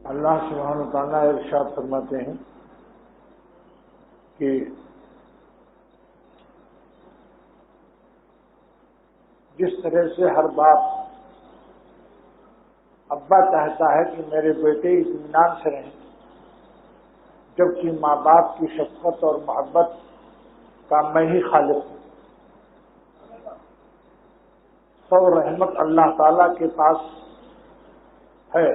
اللہ سبحانہ وتعالیٰ ارشاد فرماتے ہیں کہ جس طرح سے ہر باپ ابا چاہتا ہے کہ میرے بیٹے اطمینان سے رہیں، جبکہ ماں باپ کی شفقت اور محبت کا میں ہی خالق ہوں، سو رحمت اللہ تعالی کے پاس ہے،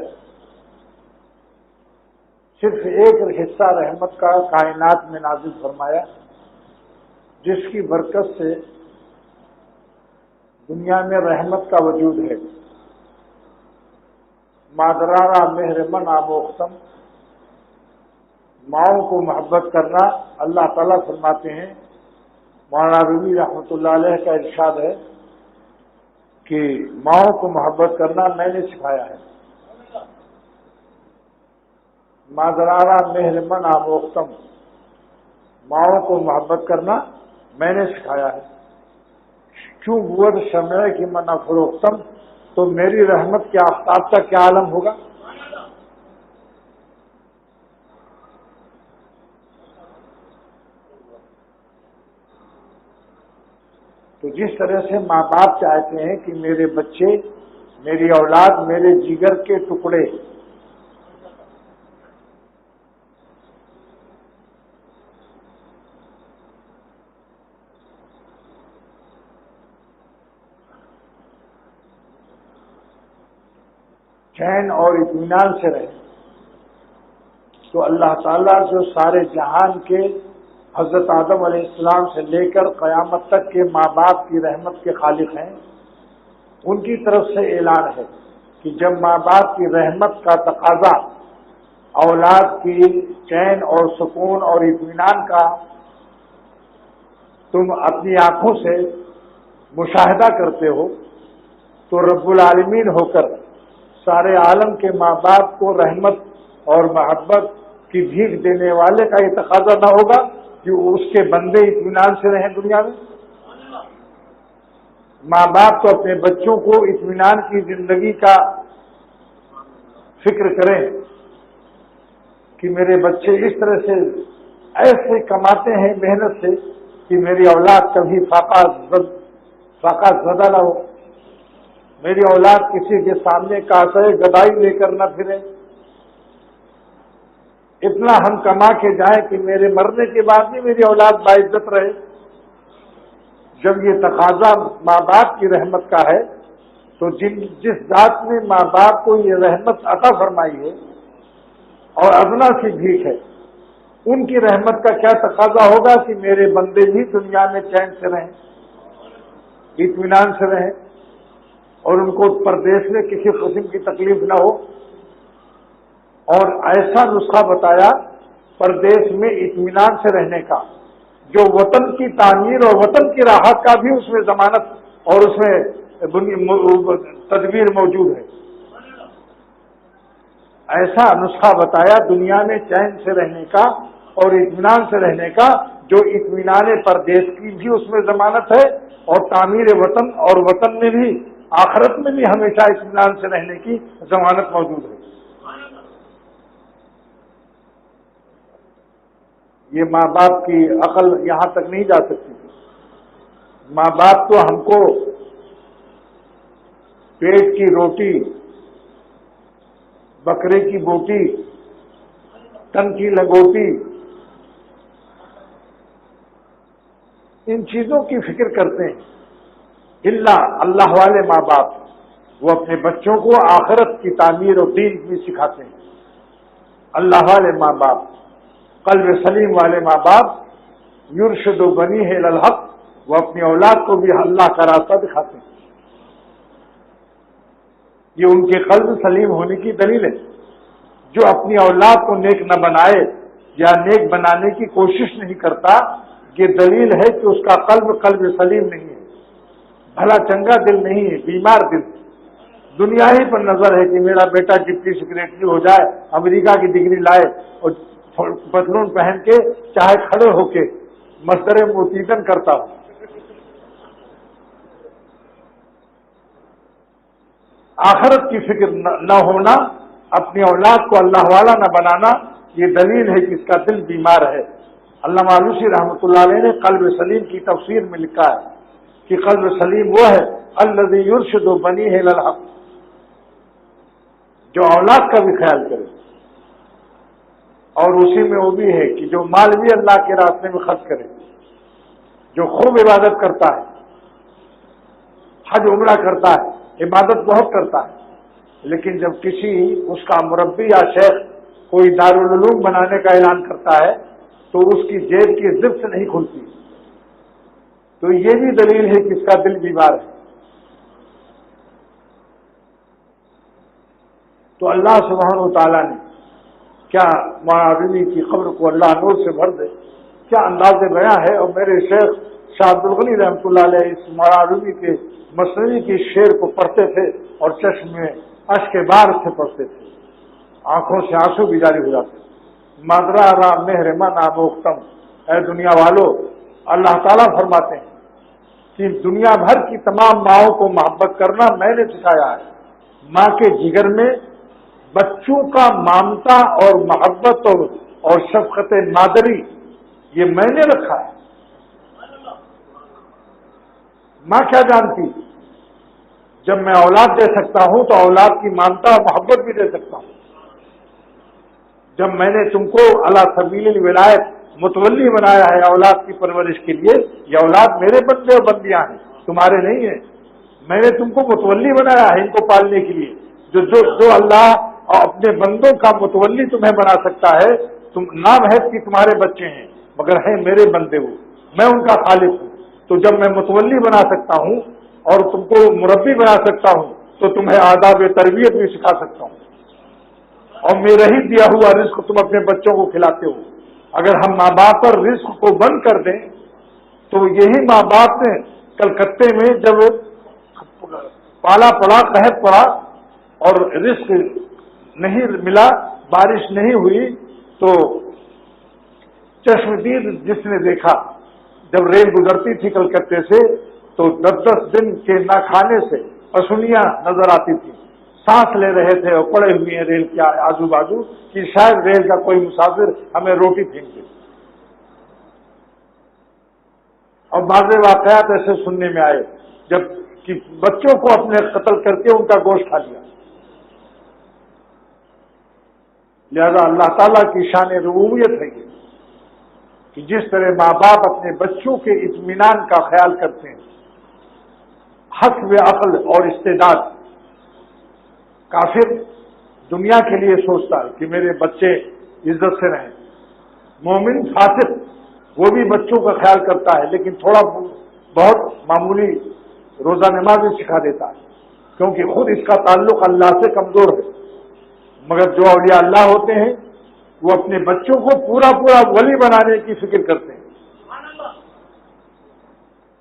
صرف ایک حصہ رحمت کا کائنات میں نازل فرمایا، جس کی برکت سے دنیا میں رحمت کا وجود ہے۔ مادرارا مہرمن آموختم، ماؤں کو محبت کرنا، اللہ تعالیٰ فرماتے ہیں، مولانا رومی رحمۃ اللہ علیہ کا ارشاد ہے کہ ماؤں کو محبت کرنا میں نے سکھایا ہے۔ مادرارا مہرمن آموختم، ماؤں کو محبت کرنا میں نے سکھایا ہے۔ کیوں بود شمع کی من افروختم، تو میری رحمت کے آفتاب کا کیا عالم ہوگا۔ تو جس طرح سے ماں باپ چاہتے ہیں کہ میرے بچے، میری اولاد میرے جگر کے ٹکڑے، چین اور اطمینان سے رہیں، تو اللہ تعالیٰ جو سارے جہان کے حضرت آدم علیہ السلام سے لے کر قیامت تک کے ماں باپ کی رحمت کے خالق ہیں، ان کی طرف سے اعلان ہے کہ جب ماں باپ کی رحمت کا تقاضا اولاد کی چین اور سکون اور اطمینان کا تم اپنی آنکھوں سے مشاہدہ کرتے ہو، تو رب العالمین ہو کر سارے عالم کے ماں باپ کو رحمت اور محبت کی بھیک دینے والے کا یہ تقاضا نہ ہوگا کہ اس کے بندے اطمینان سے رہیں دنیا میں۔ ماں باپ تو اپنے بچوں کو اطمینان کی زندگی کا فکر کریں کہ میرے بچے اس طرح سے ایسے کماتے ہیں محنت سے کہ میری اولاد کبھی فاقہ زدہ نہ ہو، میری اولاد کسی کے سامنے کاسے گدائی لے کر نہ پھرے، اتنا ہم کما کے جائیں کہ میرے مرنے کے بعد بھی میری اولاد باعزت رہے۔ جب یہ تقاضا ماں باپ کی رحمت کا ہے، تو جس ذات نے ماں باپ کو یہ رحمت عطا فرمائی ہے اور ادنا سی بھیک ہے، ان کی رحمت کا کیا تقاضا ہوگا کہ میرے بندے بھی دنیا میں چین سے رہیں، اطمینان سے رہیں، اور ان کو پردیس میں کسی قسم کی تکلیف نہ ہو۔ اور ایسا نسخہ بتایا پردیس میں اطمینان سے رہنے کا، جو وطن کی تعمیر اور وطن کی راحت کا بھی اس میں ضمانت اور اس میں تدبیر موجود ہے۔ ایسا نسخہ بتایا دنیا میں چین سے رہنے کا اور اطمینان سے رہنے کا، جو اطمینان پردیس کی بھی اس میں ضمانت ہے، اور تعمیر وطن اور وطن میں بھی آخرت میں بھی ہمیشہ اطمینان سے رہنے کی ضمانت موجود ہے۔ یہ ماں باپ کی عقل یہاں تک نہیں جا سکتی۔ ماں باپ تو ہم کو پیٹ کی روٹی، بکرے کی بوٹی، تن کی لنگوٹی، ان چیزوں کی فکر کرتے ہیں۔ اللہ والے ماں باپ وہ اپنے بچوں کو آخرت کی تعمیر اور دین بھی سکھاتے ہیں۔ اللہ والے ماں باپ، قلب سلیم والے ماں باپ، یرشد بنیہ الی الحق، وہ اپنی اولاد کو بھی اللہ کا راستہ دکھاتے ہیں۔ یہ ان کے قلب سلیم ہونے کی دلیل ہے۔ جو اپنی اولاد کو نیک نہ بنائے یا نیک بنانے کی کوشش نہیں کرتا، یہ دلیل ہے کہ اس کا قلب سلیم نہیں ہے، بھلا چنگا دل نہیں ہے، بیمار دل ہے۔ دنیا ہی پر نظر ہے کہ میرا بیٹا ڈپٹی سیکریٹری ہو جائے، امریکہ کی ڈگری لائے، اور پتلون پہن کے چاہے کھڑے ہو کے مصدر موتیدن کرتا ہو۔ آخرت کی فکر نہ ہونا اپنی اولاد کو اللہ والا نہ بنانا یہ دلیل ہے کہ اس کا دل بیمار ہے۔ علامہ آلوسی رحمۃ اللہ علیہ نے قلب سلیم کی تفسیر میں لکھا ہے کہ قلب سلیم وہ ہے الذی یرشد بنیہ الی الحق، جو اولاد کا بھی خیال کرے، اور اسی میں وہ بھی ہے کہ جو مال بھی اللہ کے راستے میں خرچ کرے، جو خوب عبادت کرتا ہے، حج عمرہ کرتا ہے، عبادت بہت کرتا ہے، لیکن جب کسی اس کا مربی یا شیخ کوئی دارالعلوم بنانے کا اعلان کرتا ہے تو اس کی جیب کی زب سے نہیں کھلتی، تو یہ بھی دلیل ہے کہ اس کا دل بیمار ہے۔ تو اللہ سبحانہ و تعالیٰ نے کیا مولانا کی قبر کو اللہ نور سے بھر دے، کیا انداز بیاں ہے۔ اور میرے شیخ شاہ عبدالغنی رحمۃ اللہ علیہ اس مولانا کے مثنوی کی شعر کو پڑھتے تھے اور چشم میں اشک بار سے پڑھتے تھے، آنکھوں سے آنسو بھی جاری ہو جاتے۔ مادرا را مہر من آموختم، اے دنیا والو، اللہ تعالیٰ فرماتے ہیں کہ دنیا بھر کی تمام ماؤں کو محبت کرنا میں نے سکھایا ہے۔ ماں کے جگر میں بچوں کا مامتا اور محبت اور شفقت مادری یہ میں نے رکھا ہے۔ ماں کیا جانتی، جب میں اولاد دے سکتا ہوں تو اولاد کی مامتا اور محبت بھی دے سکتا ہوں۔ جب میں نے تم کو علی سبیل الولایت متولی بنایا ہے اولاد کی پرورش کے لیے، یہ اولاد میرے بندے اور بندیاں ہیں، تمہارے نہیں ہیں۔ میں نے تم کو متولی بنایا ہے ان کو پالنے کے لیے۔ جو اللہ اپنے بندوں کا متولی تمہیں بنا سکتا ہے، تم نام ہے کہ تمہارے بچے ہیں مگر ہیں میرے بندے، وہ میں ان کا خالق ہوں۔ تو جب میں متولی بنا سکتا ہوں اور تم کو مربی بنا سکتا ہوں تو تمہیں آداب تربیت بھی سکھا سکتا ہوں، اور میرا ہی دیا ہوا رزق تم اپنے بچوں کو کھلاتے ہو۔ اگر ہم ماں باپ پر رزق کو بند کر دیں تو یہی ماں باپ نے کلکتے میں جب پالا پڑا، قحط پڑا اور رزق نہیں ملا، بارش نہیں ہوئی، تو چشمدید جس نے دیکھا جب ریل گزرتی تھی کلکتے سے تو 10 دن کے نہ کھانے سے پسلیاں نظر آتی تھی، سانس لے رہے تھے اور پڑے ہوئے ہیں ریل کے آجو بازو کہ شاید ریل کا کوئی مسافر ہمیں روٹی پھینک دے۔ اور بعض واقعات ایسے سننے میں آئے جب کہ بچوں کو اپنے قتل کر کے ان کا گوشت کھا لیا۔ لہذا اللہ تعالیٰ کی شان ربوبیت ہے یہ کہ جس طرح ماں باپ اپنے بچوں کے اطمینان کا خیال کرتے ہیں، حسب عقل اور استعداد، کافر دنیا کے لیے سوچتا ہے کہ میرے بچے عزت سے رہیں، مومن فاسق وہ بھی بچوں کا خیال کرتا ہے لیکن تھوڑا بہت معمولی روزہ نماز بھی سکھا دیتا ہے کیونکہ خود اس کا تعلق اللہ سے کمزور ہے۔ مگر جو اولیاء اللہ ہوتے ہیں وہ اپنے بچوں کو پورا ولی بنانے کی فکر کرتے ہیں۔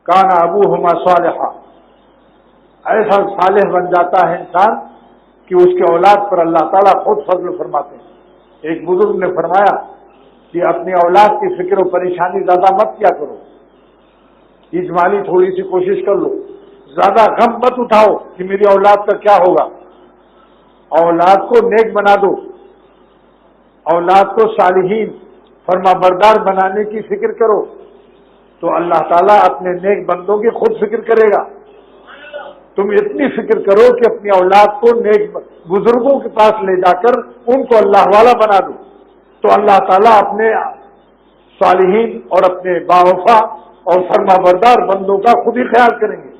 کان ابوہما صالحا، ایسا صالح بن جاتا ہے انسان کہ اس کے اولاد پر اللہ تعالیٰ خود فضل فرماتے ہیں۔ ایک بزرگ نے فرمایا کہ اپنی اولاد کی فکر و پریشانی زیادہ مت کیا کرو، اجمالی تھوڑی سی کوشش کر لو، زیادہ غم مت اٹھاؤ کہ میری اولاد کا کیا ہوگا۔ اولاد کو نیک بنا دو، اولاد کو صالحین فرما بردار بنانے کی فکر کرو تو اللہ تعالیٰ اپنے نیک بندوں کی خود فکر کرے گا۔ تم اتنی فکر کرو کہ اپنی اولاد کو نیک بزرگوں کے پاس لے جا کر ان کو اللہ والا بنا دو تو اللہ تعالیٰ اپنے صالحین اور اپنے باوفا اور فرما بردار بندوں کا خود ہی خیال کریں گے۔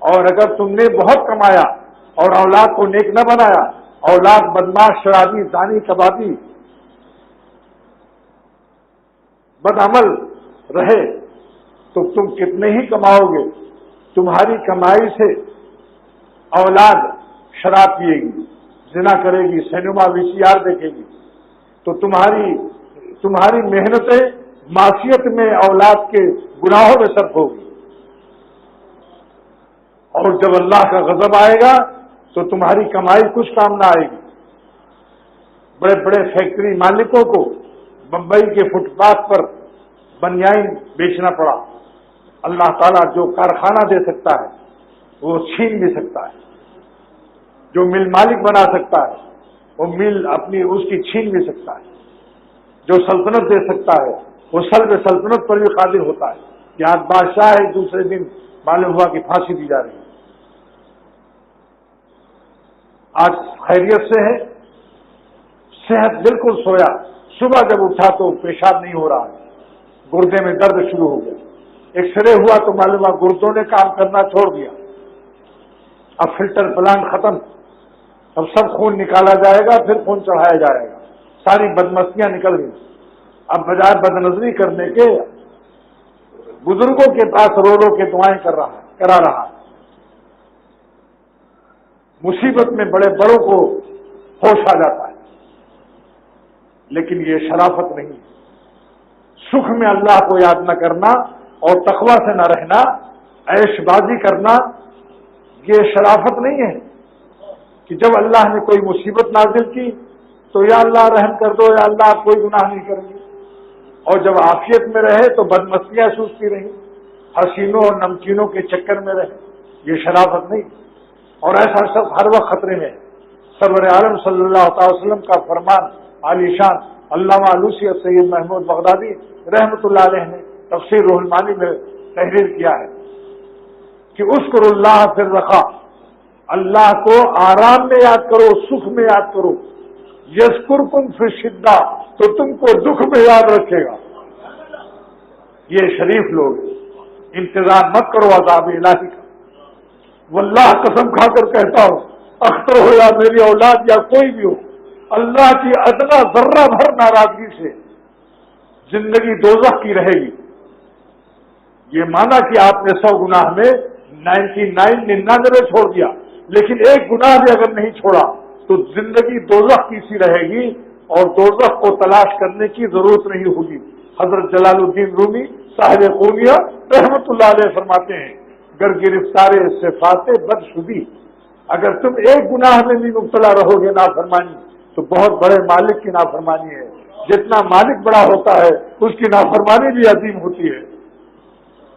اور اگر تم نے بہت کمایا اور اولاد کو نیک نہ بنایا، اولاد بدماش، شرابی، زانی، کبابی، بدعمل رہے تو تم کتنے ہی کماؤ گے؟ تمہاری کمائی سے اولاد شراب پیے گی، زنا کرے گی، سینما VCR دیکھے گی، تو تمہاری محنتیں معصیت میں اولاد کے گناہوں میں صرف ہوگی، اور جب اللہ کا غضب آئے گا تو تمہاری کمائی کچھ کام نہ آئے گی۔ بڑے بڑے فیکٹری مالکوں کو بمبئی کے فٹ پاتھ پر بنیائن بیچنا پڑا۔ اللہ تعالیٰ جو کارخانہ دے سکتا ہے وہ چھین بھی سکتا ہے، جو مل مالک بنا سکتا ہے وہ میل اپنی اس کی چھین بھی سکتا ہے، جو سلطنت دے سکتا ہے وہ سلب سلطنت پر بھی قادر ہوتا ہے. یہاں بادشاہ ایک دوسرے دن معلوم ہوا کہ پھانسی دی جا رہی ہے. آج خیریت سے ہے، صحت بالکل سویا، صبح جب اٹھا تو پیشاب نہیں ہو رہا ہے، گردے میں درد شروع ہو گیا. ایکس رے ہوا تو معلوم ہوا گردوں نے کام کرنا چھوڑ دیا. اب فلٹر پلانٹ ختم، اب سب خون نکالا جائے گا، پھر خون چڑھایا جائے گا. ساری بدمستیاں نکل گئی. اب بجائے بدنظری کرنے کے بزرگوں کے پاس رو رو کے دعائیں کرا رہا ہے. مصیبت میں بڑے بڑوں کو ہوش آ جاتا ہے، لیکن یہ شرافت نہیں ہے. سکھ میں اللہ کو یاد نہ کرنا اور تقوی سے نہ رہنا، عیش بازی کرنا، یہ شرافت نہیں ہے. کہ جب اللہ نے کوئی مصیبت نازل کی تو یا اللہ رحم کر دو، یا اللہ آپ کوئی گناہ نہیں کریں گے، اور جب عافیت میں رہے تو بدمستیاں سوچتی رہی، حسینوں اور نمکینوں کے چکر میں رہے. یہ شرافت نہیں. اور ایسا شخص ہر وقت خطرے میں ہے. سرور عالم صلی اللہ تعالی وسلم کا فرمان عالی شان علامہ علوسی سید محمود بغدادی رحمۃ اللہ علیہ نے تفسیر روح المانی میں تحریر کیا ہے کہ اذکر اللہ فی الرخاء، اللہ کو آرام میں یاد کرو، سکھ میں یاد کرو. یذکرکم فی الشدہ، تو تم کو دکھ میں یاد رکھے گا. یہ شریف لوگ، انتظار مت کرو عذاب الہی کا. واللہ قسم کھا کر کہتا ہوں، اختر ہو یا میری اولاد یا کوئی بھی ہو، اللہ کی ادنا ذرہ بھر ناراضگی سے زندگی دوزخ کی رہے گی. یہ مانا کہ آپ نے 100 گناہ میں 99 چھوڑ دیا، لیکن ایک گناہ بھی اگر نہیں چھوڑا تو زندگی دوزخ کی سی رہے گی اور دوزخ کو تلاش کرنے کی ضرورت نہیں ہوگی. حضرت جلال الدین رومی صاحب قونیہ رحمۃ اللہ علیہ فرماتے ہیں، گر گرفتار صفات بدشدی، اگر تم ایک گناہ میں بھی مبتلا رہو گے نافرمانی، تو بہت بڑے مالک کی نافرمانی ہے. جتنا مالک بڑا ہوتا ہے اس کی نافرمانی بھی عظیم ہوتی ہے.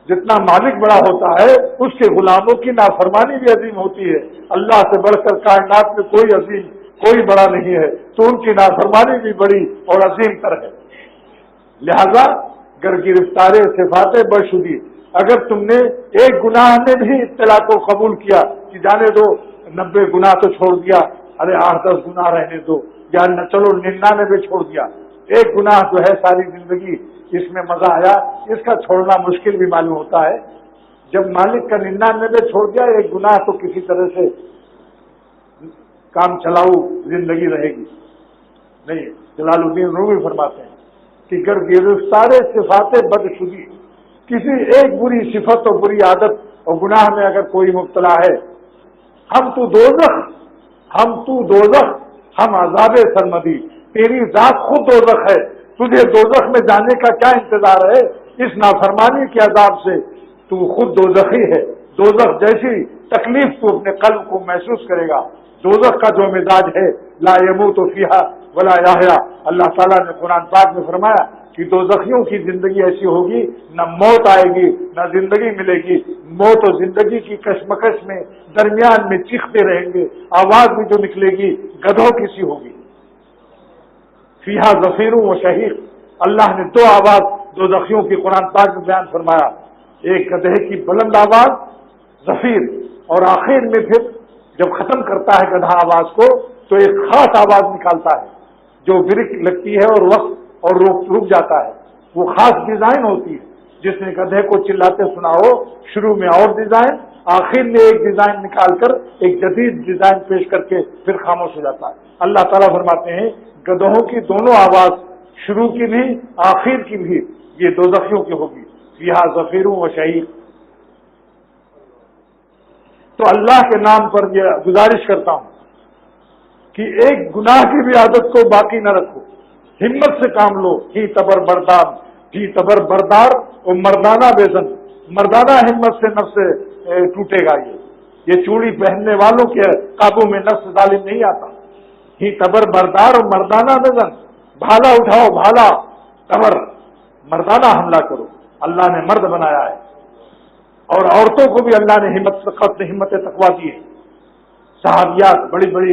جتنا مالک بڑا ہوتا ہے اس کے غلاموں کی نافرمانی بھی عظیم ہوتی ہے. اللہ سے بڑھ کر کائنات میں کوئی عظیم، کوئی بڑا نہیں ہے، تو ان کی نافرمانی بھی بڑی اور عظیم تر ہے. لہذا گر گرفتار صفات بدشدی، اگر تم نے ایک گناہ میں بھی اطلاع کو قبول کیا کہ جانے دو 90 گناہ تو چھوڑ دیا، ارے 8-10 گناہ رہنے دو، یا چلو 99 چھوڑ دیا، ایک گناہ جو ہے ساری زندگی اس میں مزہ آیا، اس کا چھوڑنا مشکل بھی معلوم ہوتا ہے. جب مالک کا 99 چھوڑ دیا، ایک گناہ تو کسی طرح سے کام چلاؤ زندگی رہے گی. نہیں، جلال الدین رومی فرماتے ہیں کہ گر گرفتار صفات بدشدی، کسی ایک بری صفت اور بری عادت اور گناہ میں اگر کوئی مبتلا ہے، ہم تو دوزخ ہم عذاب سرمدی، تیری ذات خود دوزخ ہے، تجھے دوزخ میں جانے کا کیا انتظار ہے؟ اس نافرمانی کے عذاب سے تو خود دوزخی ہے. دوزخ جیسی تکلیف تو اپنے قلب کو محسوس کرے گا. دوزخ کا جو مزاج ہے، لا یموت فیہا ولا یحیا، اللہ تعالیٰ نے قرآن پاک میں فرمایا کہ دوزخیوں کی زندگی ایسی ہوگی، نہ موت آئے گی نہ زندگی ملے گی. موت اور زندگی کی کشمکش میں درمیان میں چیختے رہیں گے، آواز بھی جو نکلے گی گدھوں کی سی ہوگی. فیہا زفیر و شہیق، اللہ نے 2 آواز دوزخیوں کی قرآن پاک میں بیان فرمایا، ایک گدھے کی بلند آواز زفیر، اور آخر میں پھر جب ختم کرتا ہے گدھا آواز کو تو ایک خاص آواز نکالتا ہے جو بریک لگتی ہے اور وقت اور رک جاتا ہے. وہ خاص ڈیزائن ہوتی ہے، جس نے گدھے کو چلاتے سنا ہو، شروع میں اور ڈیزائن، آخر میں ایک ڈیزائن نکال کر ایک جدید ڈیزائن پیش کر کے پھر خاموش ہو جاتا ہے. اللہ تعالیٰ فرماتے ہیں گدھوں کی دونوں آواز، شروع کی بھی آخر کی بھی، یہ دوزخیوں کی ہوگی. فیہا زفیر و شہیق. تو اللہ کے نام پر یہ گزارش کرتا ہوں کہ ایک گناہ کی بھی عادت کو باقی نہ رکھو، ہمت سے کام لو. ہی تبر بردار اور مردانہ بیزن، مردانہ ہمت سے نفس ٹوٹے گا. یہ چوڑی پہننے والوں کے قابو میں نفس ظالم نہیں آتا. ہی تبر بردار اور مردانہ بیزن، بھالا اٹھاؤ، بھالا تبر، مردانہ حملہ کرو. اللہ نے مرد بنایا ہے، اور عورتوں کو بھی اللہ نے ہمت تقویٰ دی ہے. صحابیات، بڑی بڑی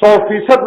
100%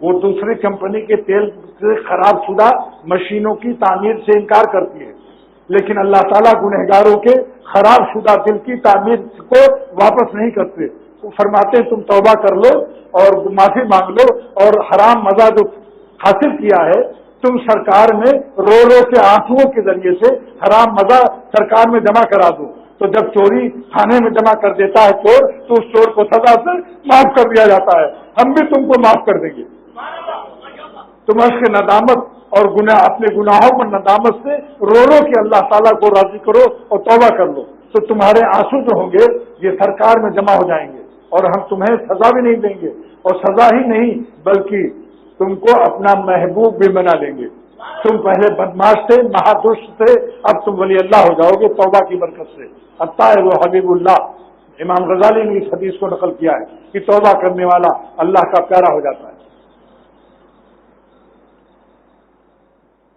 وہ دوسری کمپنی کے تیل سے خراب شدہ مشینوں کی تعمیر سے انکار کرتی ہے، لیکن اللہ تعالیٰ گنہگاروں کے خراب شدہ دل کی تعمیر کو واپس نہیں کرتے۔ وہ فرماتے ہیں تم توبہ کر لو اور معافی مانگ لو، اور حرام مزہ جو حاصل کیا ہے تم سرکار میں رو رو کے آنسوؤں کے ذریعے سے حرام مزہ سرکار میں جمع کرا دو، تو جب چوری تھانے میں جمع کر دیتا ہے چور، تو اس چور کو سزا سے معاف کر دیا جاتا ہے۔ ہم بھی تم کو معاف کر دیں گے۔ تم اس کے ندامت اور اپنے گناہوں پر ندامت سے رو رو کے اللہ تعالیٰ کو راضی کرو اور توبہ کر لو، تو تمہارے آنسو جو ہوں گے یہ سرکار میں جمع ہو جائیں گے، اور ہم تمہیں سزا بھی نہیں دیں گے، اور سزا ہی نہیں بلکہ تم کو اپنا محبوب بھی بنا لیں گے۔ تم پہلے بدماش تھے، مہادش تھے، اب تم ولی اللہ ہو جاؤ گے توبہ کی برکت سے۔ الطاہر و حبیب اللہ، امام غزالی نے اس حدیث کو نقل کیا ہے کہ توبہ کرنے والا اللہ کا پیارا ہو جاتا ہے۔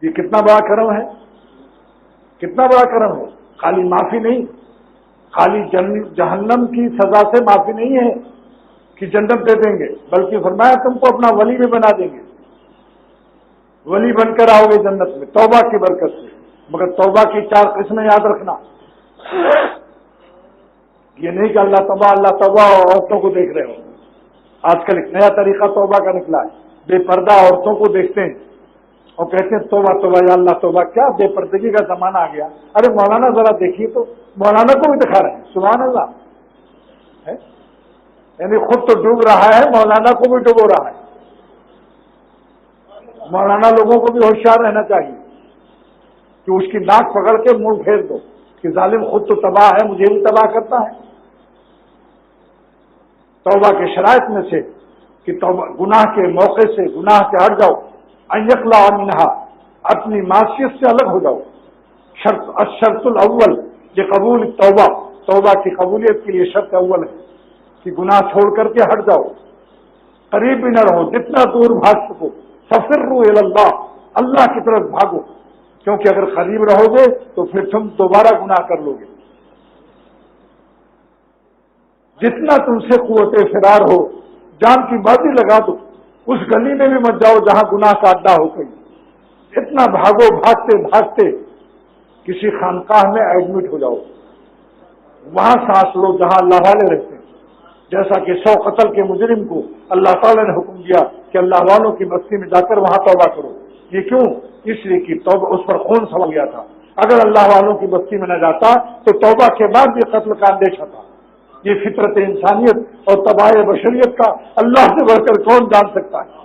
یہ کتنا بڑا کرم ہے، کتنا بڑا کرم ہے۔ خالی معافی نہیں، خالی جہنم کی سزا سے معافی نہیں ہے کہ جنت دے دیں گے، بلکہ فرمایا تم کو اپنا ولی بھی بنا دیں گے، ولی بن کر آؤ گے جنت میں توبہ کی برکت سے۔ مگر توبہ کی 4 قسمیں یاد رکھنا، یہ نہیں کہ اللہ توبہ اور عورتوں کو دیکھ رہے ہو۔ آج کل ایک نیا طریقہ توبہ کا نکلا ہے، بے پردہ عورتوں کو دیکھتے ہیں اور کہتے ہیں توبہ توبہ یا اللہ توبہ۔ کیا بے پردگی کا زمانہ آ گیا؟ ارے مولانا ذرا دیکھیے تو، مولانا کو بھی دکھا رہے ہیں، سبحان اللہ ہے؟ یعنی خود تو ڈوب رہا ہے، مولانا کو بھی ڈبو رہا ہے۔ مولانا لوگوں کو بھی ہوشیار رہنا چاہیے کہ اس کی ناک پکڑ کے منہ پھیر دو کہ ظالم خود تو تباہ ہے، مجھے بھی تباہ کرتا ہے۔ توبہ کے شرائط میں سے کہ توبہ گناہ کے موقع سے گناہ سے ہٹ جاؤ، ان یقلع منہا، اپنی معصیت سے الگ ہو جاؤ۔ الشرط الاول لقبول توبہ، توبہ کی قبولیت کے لیے شرط اول ہے کہ گناہ چھوڑ کر کے ہٹ جاؤ، قریب بھی نہ رہو، جتنا دور بھاگ سکو۔ ففروا الی اللہ، اللہ کی طرف بھاگو، کیونکہ اگر قریب رہو گے تو پھر تم دوبارہ گناہ کر لو گے۔ جتنا تم سے قوت فرار ہو، جان کی بازی لگا دو، اس گلی میں بھی مت جاؤ جہاں گناہ کا اڈا ہو گئی، اتنا بھاگو، بھاگتے بھاگتے کسی خانقاہ میں ایڈمٹ ہو جاؤ، وہاں سانس لو جہاں اللہ والے رہتے ہیں۔ جیسا کہ 100 قتل کے مجرم کو اللہ تعالیٰ نے حکم دیا کہ اللہ والوں کی بستی میں جا کر وہاں توبہ کرو۔ یہ کیوں؟ اس لیے کہ توبہ اس پر خون سما گیا تھا، اگر اللہ والوں کی بستی میں نہ جاتا تو توبہ کے بعد بھی قتل کا اندیشہ تھا۔ یہ فطرت انسانیت اور تباہ بشریت کا اللہ سے بڑھ کر کون جان سکتا ہے؟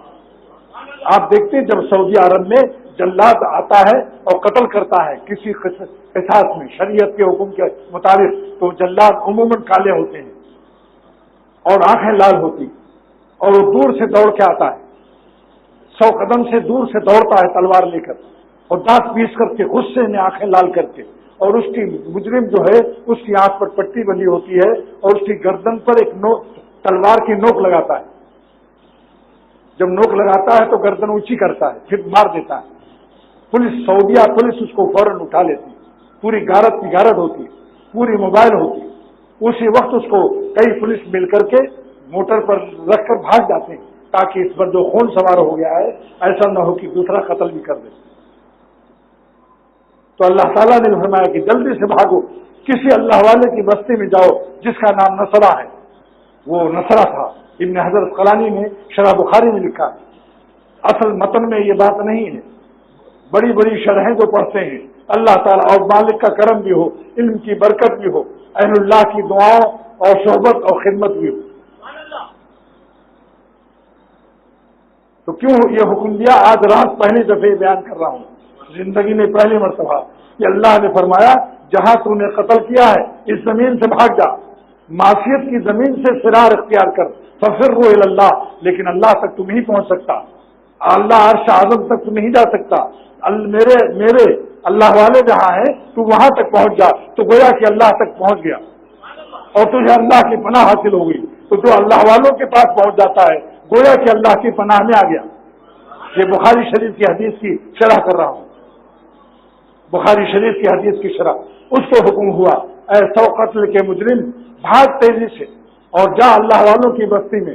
آپ دیکھتے ہیں جب سعودی عرب میں جلاد آتا ہے اور قتل کرتا ہے کسی قصاص میں شریعت کے حکم کے مطابق، تو جلاد عموماً کالے ہوتے ہیں اور آنکھیں لال ہوتی، اور وہ دور سے دوڑ کے آتا ہے، 100 قدم سے دور سے دوڑتا ہے تلوار لے کر، اور دانت پیس کر کے غصے میں آنکھیں لال کر کے، اور اس کی مجرم جو ہے اس کی آنکھ پر پٹی بندھی ہوتی ہے اور اس کی گردن پر ایک تلوار کی نوک لگاتا ہے۔ جب نوک لگاتا ہے تو گردن اونچی کرتا ہے، پھر مار دیتا ہے۔ پولیس، سعودیہ پولیس اس کو فوراً اٹھا لیتی، پوری غارت کی غارت ہوتی، پوری موبائل ہوتی، اسی وقت اس کو کئی پولیس مل کر کے موٹر پر رکھ کر بھاگ جاتے ہیں تاکہ اس پر جو خون سوار ہو گیا ہے ایسا نہ ہو کہ دوسرا قتل بھی کر دے۔ تو اللہ تعالیٰ نے فرمایا کہ جلدی سے بھاگو، کسی اللہ والے کی بستی میں جاؤ جس کا نام نصرہ ہے۔ وہ نصرہ تھا، ابن حجر عسقلانی نے شرح بخاری میں لکھا، اصل متن میں یہ بات نہیں ہے، بڑی بڑی شرحیں جو پڑھتے ہیں اللہ تعالیٰ اور مالک کا کرم بھی ہو، علم کی برکت بھی ہو، اہل اللہ کی دعاؤں اور صحبت اور خدمت بھی ہو، تو کیوں یہ حکم دیا؟ آج رات پہلی دفعہ بیان کر رہا ہوں، زندگی میں پہلی مرتبہ کہ اللہ نے فرمایا جہاں تو نے قتل کیا ہے اس زمین سے بھاگ جا، معصیت کی زمین سے فرار اختیار کر، ففروا الی اللہ، لیکن اللہ تک تم نہیں پہنچ سکتا، اللہ عرش اعظم تک تم نہیں جا سکتا، میرے اللہ والے جہاں ہیں تو وہاں تک پہنچ جا، تو گویا کہ اللہ تک پہنچ گیا اور تجھے اللہ کی پناہ حاصل ہو گئی، تو جو اللہ والوں کے پاس پہنچ جاتا ہے گویا کہ اللہ کی پناہ میں آ گیا۔ یہ بخاری شریف کی حدیث کی شرح کر رہا ہوں، بخاری شریف کی حدیث کی شرح۔ اس کو حکم ہوا اے 100 قتل کے مجرم بھاگ تیزی سے اور جا اللہ والوں کی بستی میں،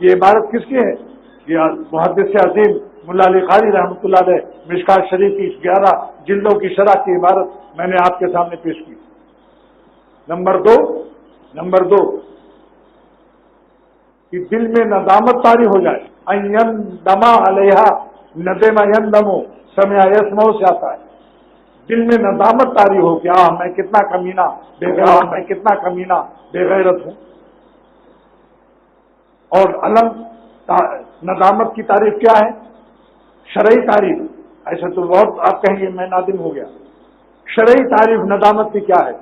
یہ عبارت کس کی ہے؟ یہ محدث عظیم ملا علی قاری رحمۃ اللہ علیہ مشکات شریف کی 11 جلدوں کی شرح کی عبارت میں نے آپ کے سامنے پیش کی۔ نمبر دو کہ دل میں ندامت طاری ہو جائے، دما علیہ ندم یندم سمع یسمع سے آتا ہے، دل میں ندامت طاری ہو کہ میں کتنا کمینہ بے غیرت ہوں۔ اور علم ندامت کی تعریف کیا ہے؟ شرعی تعریف، ایسا تو بہت آپ کہیں گے میں نادم ہو گیا، شرعی تعریف ندامت کی کیا ہے؟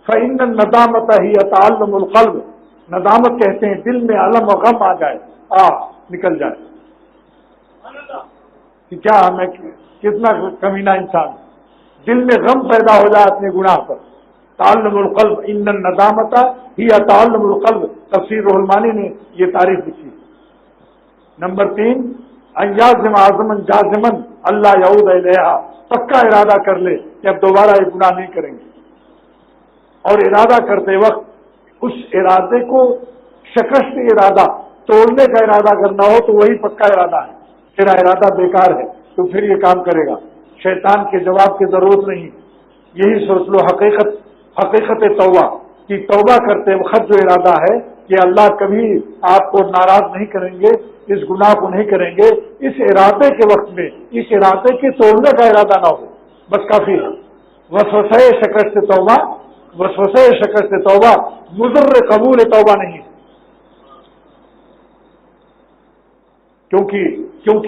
فإن الندامت ہی تعلم القلب، ندامت کہتے ہیں دل میں علم و غم آ جائے، نکل جائے کہ کیا میں کتنا کمینہ انسان، دل میں غم پیدا ہو جائے اپنے گناہ پر۔ تعلم القلب، ان الندامت ہی تعلم القلب، تفسیر روح المانی نے یہ تعریف لکھی۔ نمبر 3 یازم عازمن جازمن اللہ یعود الیہا، پکا ارادہ کر لے کہ اب دوبارہ یہ گناہ نہیں کریں گے، اور ارادہ کرتے وقت اس ارادے کو شکست ارادہ توڑنے کا ارادہ کرنا ہو تو وہی پکا ارادہ ہے، تیرا ارادہ بیکار ہے تو پھر یہ کام کرے گا، شیطان کے جواب کی ضرورت نہیں۔ یہی سوچ لو حقیقت توبہ کہ توبہ کرتے وقت جو ارادہ ہے کہ اللہ کبھی آپ کو ناراض نہیں کریں گے، اس گناہ کو نہیں کریں گے، اس ارادے کے وقت میں اس ارادے کے توڑنے کا ارادہ نہ ہو، بس کافی ہے۔ وسوسہ شکست توبہ مضر قبول توبہ نہیں ہے، کیونکہ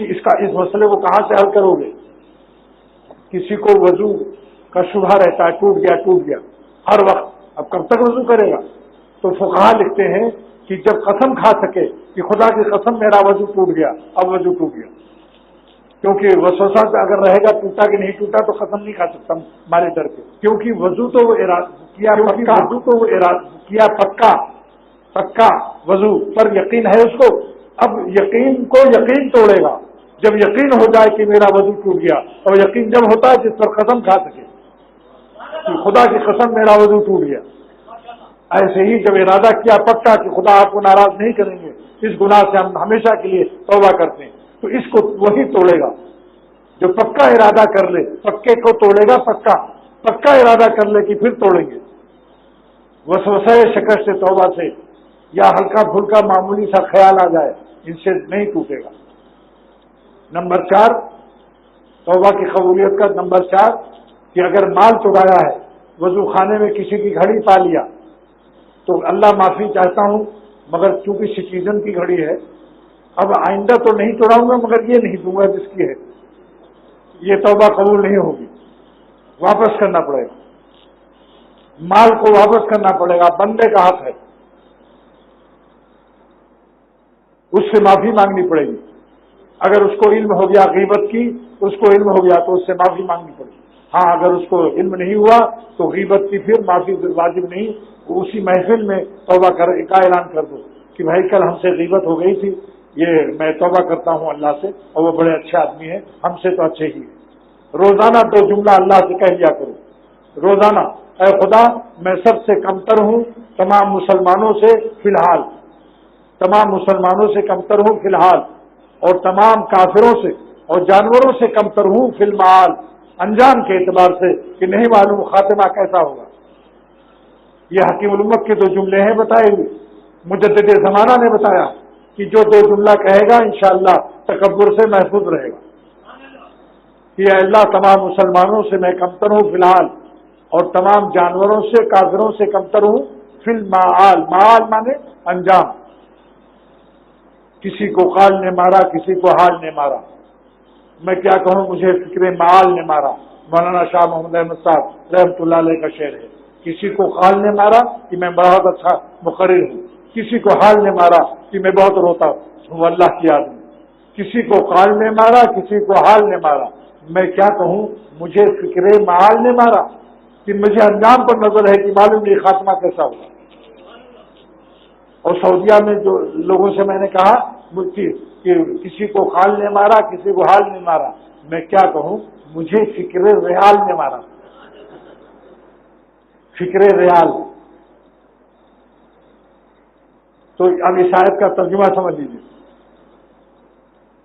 اس مسئلے کو کہاں سے حل کرو گے؟ کسی کو وضو کا شبہ رہتا ہے، ٹوٹ گیا ہر وقت، اب کب تک وضو کرے گا؟ تو فقہا لکھتے ہیں کہ جب قسم کھا سکے کہ خدا کی قسم میرا وضو ٹوٹ گیا، اب وضو ٹوٹ گیا، کیونکہ وسوسہ اگر رہے گا ٹوٹا کہ نہیں ٹوٹا تو قسم نہیں کھا سکتا ہمارے ڈر کے، کیونکہ وضو تو وہ کیا پکا وضو پر یقین ہے اس کو، اب یقین کو یقین توڑے گا جب یقین ہو جائے کہ میرا وضو ٹوٹ گیا، اور یقین جب ہوتا ہے جس پر قسم کھا سکے کہ خدا کی قسم میرا وضو ٹوٹ گیا۔ ایسے ہی جب ارادہ کیا پکا کہ خدا آپ کو ناراض نہیں کریں گے، اس گناہ سے ہم ہمیشہ کے لیے توبہ کرتے ہیں، تو اس کو وہی توڑے گا جو پکا ارادہ کر لے، پکے کو توڑے گا، پکا ارادہ کر لے کہ پھر توڑیں گے۔ وسوسہ شکست سے توبہ سے یا ہلکا پھلکا معمولی سا خیال آ جائے، ان سے نہیں ٹوٹے گا۔ نمبر 4 توبہ کی قبولیت کا نمبر 4 کہ اگر مال چرایا ہے، وضو خانے میں کسی کی گھڑی پا لیا تو اللہ معافی چاہتا ہوں مگر چونکہ سٹیزن کی گھڑی ہے، اب آئندہ تو نہیں چڑھاؤں گا مگر یہ نہیں دوں گا جس کی ہے، یہ توبہ قبول نہیں ہوگی، واپس کرنا پڑے گا، مال کو واپس کرنا پڑے گا، بندے کا حق ہے، اس سے معافی مانگنی پڑے گی۔ اگر اس کو علم ہو گیا غیبت کی، اس کو علم ہو گیا تو اس سے معافی مانگنی پڑے گی۔ ہاں اگر اس کو علم نہیں ہوا تو غیبت کی پھر معافی واجب نہیں، اسی محفل میں توبہ کا اعلان کر دو کہ بھائی کل ہم سے غیبت ہو گئی تھی، یہ میں توبہ کرتا ہوں اللہ سے، اور وہ بڑے اچھے آدمی ہیں، ہم سے تو اچھے ہی ہیں۔ روزانہ 2 جملہ اللہ سے کہہ لیا کرو، روزانہ، اے خدا میں سب سے کمتر ہوں تمام مسلمانوں سے فی الحال، تمام مسلمانوں سے کمتر ہوں فی الحال، اور تمام کافروں سے اور جانوروں سے کمتر ہوں فی المعال، انجام کے اعتبار سے کہ نہیں معلوم خاتمہ کیسا ہوگا۔ یہ حکیم الامت کے 2 جملے ہیں بتائے ہوئے، مجدد زمانہ نے بتایا کہ جو 2 جملہ کہے گا انشاءاللہ تکبر سے محفوظ رہے گا کہ اے اللہ تمام مسلمانوں سے میں کمتر ہوں فی الحال، اور تمام جانوروں سے کافروں سے کمتر ہوں فی المعال، معال مانے انجام، کسی کو قال نے مارا کسی کو حال نے مارا، میں کیا کہوں مجھے فکر معال نے مارا، مولانا شاہ محمد احمد صاحب رحمۃ اللہ علیہ کا شعر ہے، کسی کو قال نے مارا کہ میں بہت اچھا مقرر ہوں، کسی کو حال نے مارا کہ میں بہت روتا ہوں اللہ کی آدمی، کسی کو قال نے مارا کسی کو حال نے مارا، میں کیا کہوں مجھے فکر معال نے مارا کہ مجھے انجام پر نظر ہے کہ معلوم نہیں خاتمہ کیسا ہوگا۔ اور سعودیہ میں جو لوگوں سے میں نے کہا کہ کسی کو خال نے مارا کسی کو حال نے مارا، میں کیا کہوں مجھے فکر ریال نے مارا، فکر ریال۔ تو اب اس آیت کا ترجمہ سمجھ لیجیے،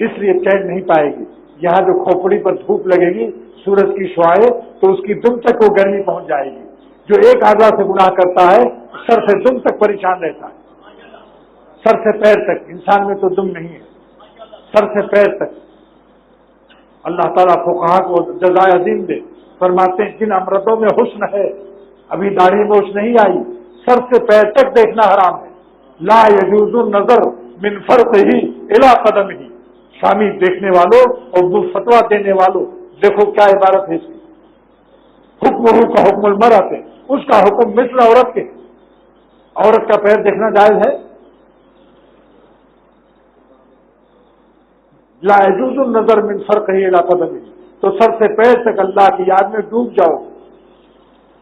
اس لیے چین نہیں پائے گی. یہاں جو کھوپڑی پر دھوپ لگے گی سورج کی شعاعیں تو اس کی دم تک وہ گرمی پہنچ جائے گی. جو ایک اعضا سے گناہ کرتا ہے سر سے دم تک پریشان رہتا ہے, سر سے پیر تک. انسان میں تو دم نہیں ہے, سر سے پیر تک. اللہ تعالیٰ فقہا کو جزائے عظیم دے. فرماتے ہیں جن امرتوں میں حسن ہے, ابھی داڑھی موچ نہیں آئی, سر سے پیر تک دیکھنا حرام ہے. لا یجوز النظر من فرقہ الی قدمہ. شامی دیکھنے والوں اور فتوا دینے والوں, دیکھو کیا عبارت ہے اس کی. حکم کا حکم المرأۃ, اس کا حکم مثل عورت کے. عورت کا پیر دیکھنا جائز ہے؟ لا یجوز النظر من فرقہ الی قدمہ. تو سر سے پیر تک اللہ کی یاد میں ڈوب جاؤ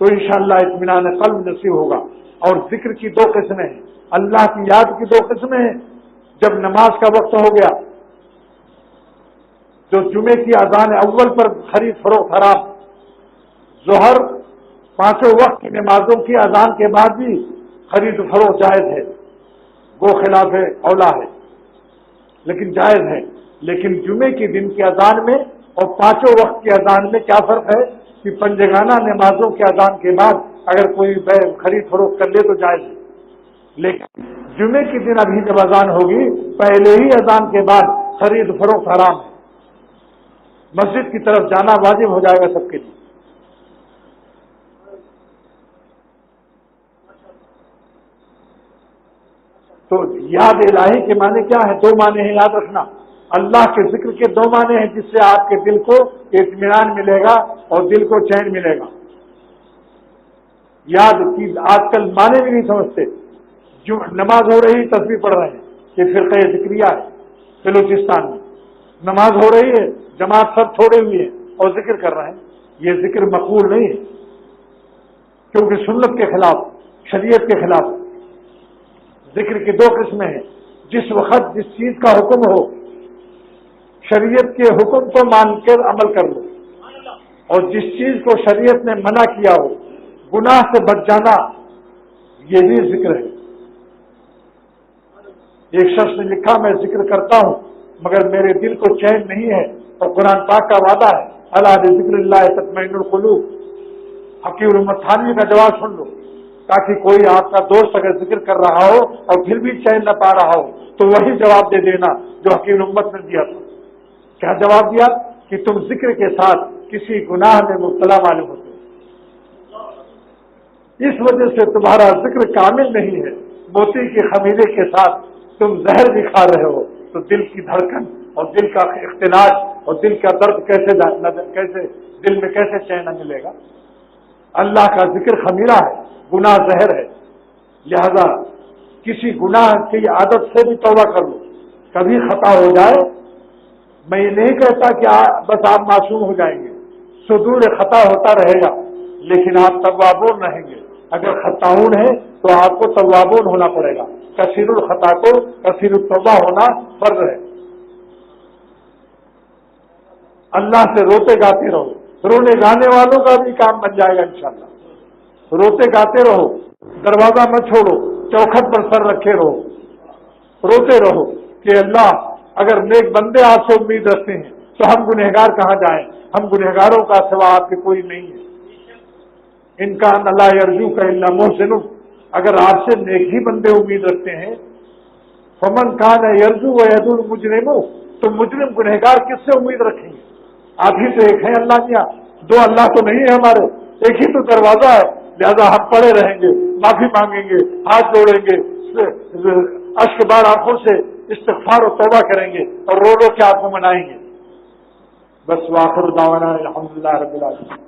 تو انشاءاللہ اطمینان قلب نصیب ہوگا. اور ذکر کی دو قسمیں ہیں, اللہ کی یاد کی دو قسمیں ہیں. جب نماز کا وقت ہو گیا, جو جمعے کی اذان اول پر خرید فروخت حرام. ظہر پانچوں وقت کی نمازوں کی اذان کے بعد بھی خرید فروخت جائز ہے, وہ خلاف اولا ہے لیکن جائز ہے. لیکن جمعے کے دن کی اذان میں اور پانچوں وقت کی اذان میں کیا فرق ہے کہ پنجگانہ نمازوں کی اذان کے بعد اگر کوئی خرید فروخت کر لے تو جائز ہے. لیکن جمعے کے دن ابھی جب اذان ہوگی پہلے ہی اذان کے بعد خرید فروخت حرام ہے. مسجد کی طرف جانا واجب ہو جائے گا سب کے لیے. تو یاد الہی کے معنی کیا ہے؟ دو معنی ہیں, یاد رکھنا. اللہ کے ذکر کے دو معنی ہیں جس سے آپ کے دل کو اطمینان ملے گا اور دل کو چین ملے گا. یاد کی آج کل معنی بھی نہیں سمجھتے. جو نماز ہو رہی تسبیح پڑھ رہے ہیں, یہ فرقہ ذکریہ ہے. بلوچستان میں نماز ہو رہی ہے, جماعت سب چھوڑے ہوئے ہیں اور ذکر کر رہے ہیں. یہ ذکر مقبول نہیں ہے کیونکہ سنت کے خلاف, شریعت کے خلاف. ذکر کی دو قسمیں ہیں. جس وقت جس چیز کا حکم ہو شریعت کے حکم کو مان کر عمل کر لو, اور جس چیز کو شریعت نے منع کیا ہو گناہ سے بچ جانا, یہ بھی ذکر ہے. ایک شخص نے لکھا میں ذکر کرتا ہوں مگر میرے دل کو چین نہیں ہے, اور قرآن پاک کا وعدہ ہے الا بذکر اللہ تطمئن القلوب. حکیم الامت تھانوی کا جواب سن لو تاکہ کوئی آپ کا دوست اگر ذکر کر رہا ہو اور پھر بھی چین نہ پا رہا ہو تو وہی جواب دے دینا جو حکیم الامت نے دیا تھا. کیا جواب دیا؟ کہ تم ذکر کے ساتھ کسی گناہ میں مبتلا معلوم ہوتے ہو, اس وجہ سے تمہارا ذکر کامل نہیں ہے. موتی کے خمیرے کے ساتھ تم زہر بھی کھا رہے ہو تو دل کی دھڑکن اور دل کا اختلاج اور دل کا درد کیسے دل میں کیسے چین نہ ملے گا؟ اللہ کا ذکر خمیرہ ہے, گناہ زہر ہے. لہذا کسی گناہ کی عادت سے بھی توبہ کر لو. کبھی خطا ہو جائے, میں یہ نہیں کہتا کہ بس آپ معصوم ہو جائیں گے, صدور خطا ہوتا رہے گا لیکن آپ توابون رہیں گے. اگر خطاؤن ہے تو آپ کو توابون ہونا پڑے گا. کثیر الخطا کو کثیر التوبہ ہونا فرض ہے. اللہ سے روتے گاتے رہو. رونے گانے والوں کا بھی کام بن جائے گا انشاءاللہ. روتے گاتے رہو, دروازہ مت چھوڑو, چوکھٹ پر سر رکھے رہو, روتے رہو کہ اللہ اگر نیک بندے آپ سے امید رکھتے ہیں تو ہم گنہگار کہاں جائیں؟ ہم گنہگاروں کا سوا آپ کے کوئی نہیں ہے. ان کا اللہ یرجو کا اللہ محسن, اگر آپ سے نیک ہی بندے امید رکھتے ہیں فمن کان یرجو و یدور مجرم, تو مجرم گنہگار کس سے امید رکھیں گے؟ آپ ہی تو ایک ہیں اللہ میاں, دو اللہ تو نہیں ہے ہمارے, ایک ہی تو دروازہ ہے. لہذا ہم پڑے رہیں گے, معافی مانگیں گے, ہاتھ جوڑیں گے, اشک بار آنکھوں سے استغفار و توبہ کریں گے اور رو رو کے آپ کو منائیں گے. بس واخر دعوانا الحمدللہ رب العالمین.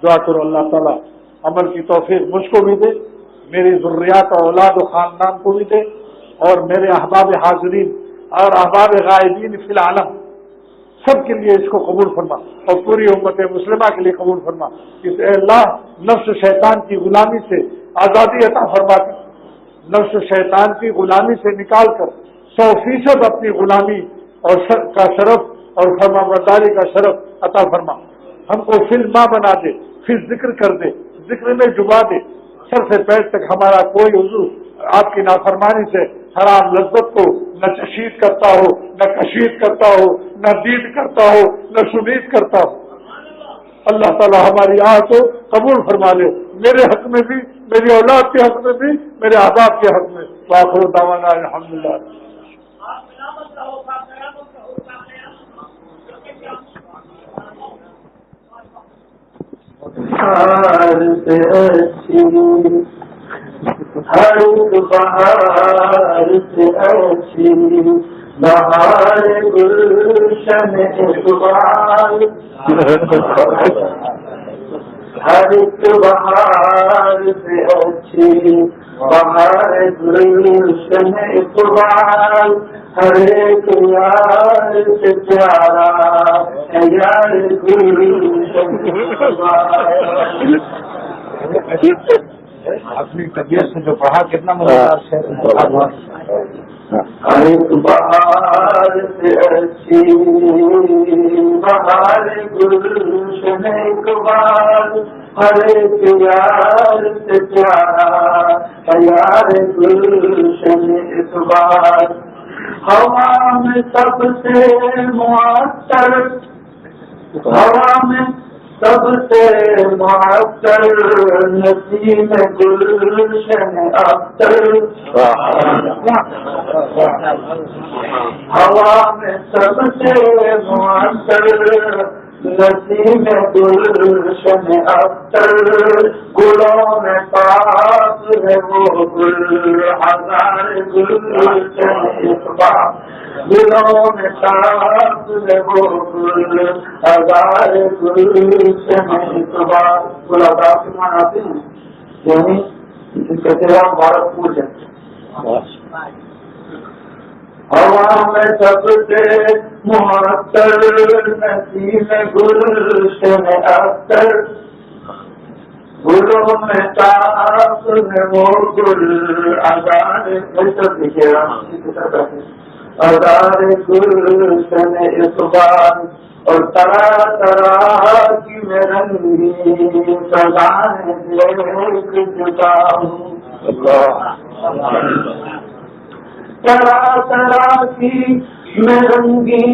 دعا کرو اللہ تعالیٰ عمل کی توفیق مجھ کو بھی دے, میری ذریات اور اولاد و خاندان کو بھی دے, اور میرے احباب حاضرین اور احباب غائبین فی العالم سب کے لیے اس کو قبول فرما, اور پوری امت مسلمہ کے لیے قبول فرما. کہ اے اللہ نفس شیطان کی غلامی سے آزادی عطا فرما کر, نفس شیطان کی غلامی سے نکال کر 100% اپنی غلامی اور کا شرف اور فرما برداری کا شرف عطا فرما. ہم کو فلم بنا دے, پھر ذکر کر دے, ذکر میں ڈبا دے, سر سے پیر تک ہمارا کوئی عضو آپ کی نافرمانی سے حرام لذت کو نہ چشید کرتا ہو، نہ کشید کرتا ہو، نہ دید کرتا ہو، نہ شنید کرتا ہو۔ اللہ تعالی ہماری آہت کو قبول فرما لے، میرے حق میں بھی، میری اولاد کے حق میں بھی، میرے احباب کے حق میں۔ وآخر دعوانا الحمدللہ۔ ہر سے اچھی ہر بہار سے اچھی بہار گلشن اقبال، ہر بہار سے اچھی بہار گلشن اقبال، ہر ایک یار سے پیارا ہے یار گلشن اقبال۔ اپنی طبیعت سے جو پڑھا کتنا مزیدار ہے۔ ہر ایک بہار سے اچھی بہار گلشن اقبال، ہر ایک یار سے پیارا ہے یار گلشن اقبال۔ ہوا میں سب سے معطر، ہوا میں سب سے معطر نسیم گلشن اختر، ہوا میں سب سے معطر نسیم گلشن اختر، گلوں میں پاک ہے وہ گل ہزار گلشن اقبال، گلوں میں پاک ہے وہ گل ہزار گلشن اقبال۔ گل ہزار کے معنی آتے ہیں یعنی کہتے ہیں مبارک پھول جاتے ہیں۔ ہوا میں سب سے معطر نسیم گلشن اختر، گلوں میں تاپ ہے وہ گل ہزار ہزار گلشن اقبال، اور طرح طرح کی میں رنگی سزائیں دیکھ چکا ہوں، طرح طرح کی میں رنگی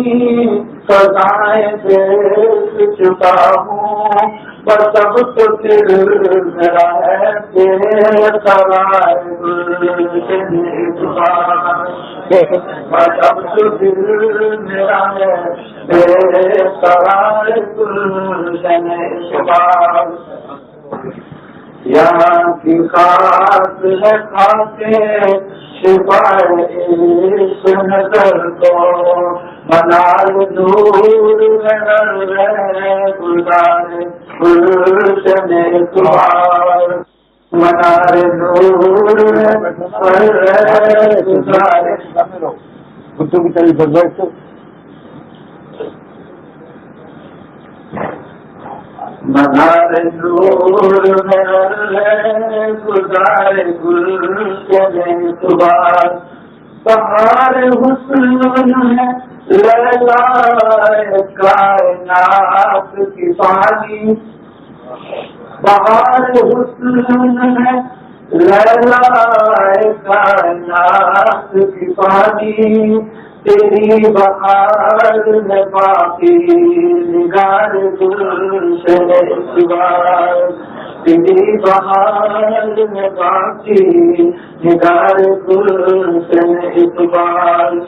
سزائیں دیکھ چکا ہوں، بس اب تو دل میرا ہے بے قرار گلشن اقبال، بس اب تو دل میرا ہے بے قرار گلشن اقبال۔ یہاں کی خاص ہے خاصے شفائے عشق نظر کو، منار نور ہے گلزار گلشن اقبال، منار نور ہے گلزار۔ کتوں کی طریق بیٹھ تو منار نور ہے گلزار گلشن اقبال، بہار حسن ہے لیلا کائنات کی پانی، بہار حسن ہے لیلا کائنات کی پانی، تیری بہار میں باقی نگار گلشن اقبال، تیری بہار میں باقی نگار گلشن اقبال،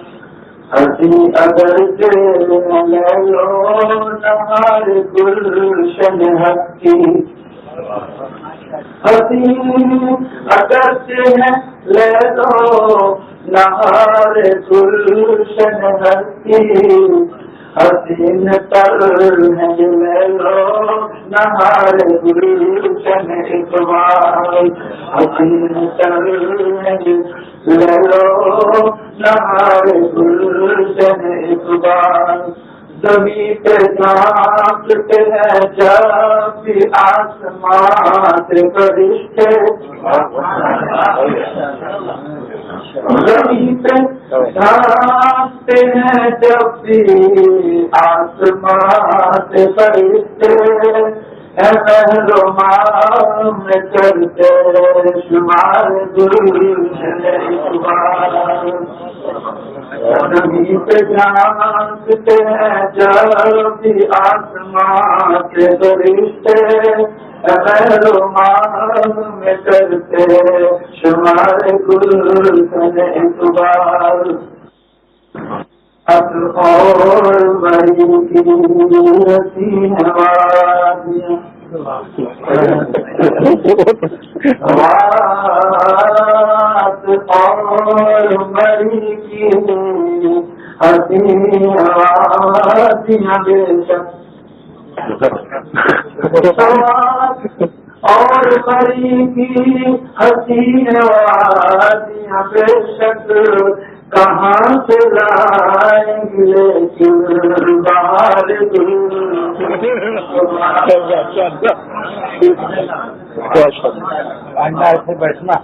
ہنسی اگر لے لو نہار گلشن حق کی، ہنسی اگر لے لو نہار گلشن حق کی، حسین تر ہے لے لو نہار گلشن اقبال، حسین تر ہے لے لو نہار گلشن اقبال، زمین پہ جانتے ہیں جب بھی آسمان سے فرشتے، زمین پہ جانتے ہیں جب بھی آسمان سے فرشتے، محروم کرتے شمار گلشن اقبال نبی پہ جانتے ہیں جب بھی آسمان کے فرشتے محروم کرتے شمار گلشن اقبال اور بڑی کی رسی نوازیاں اور بڑی کی حسین نوازیاں بے شک اور بڑی کی حسین نوازیاں بے شک کہاں سے لائیں گے لیکن باہر ایسے بیٹھنا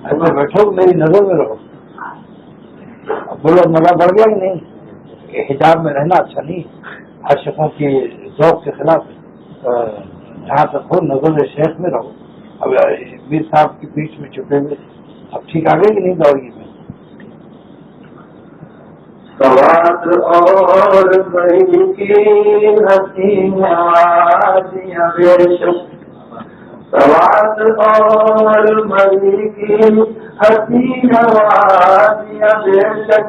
ایسے بیٹھو میری نظر میں رہو. بولو مزہ بڑھ گیا کہ نہیں؟ حجاب میں رہنا اچھا نہیں، عاشقوں کی ذوق کے خلاف. جہاں تک ہو نظر شیخ میں رہو. اب میر صاحب کے بیچ میں چھپے ہوئے اب ٹھیک آ گئے کہ نہیں دوڑی میں؟ سواد اور بڑی کی حسین نوازیاں بے شک سواد اور بڑی کی حسین نوازیاں بے شک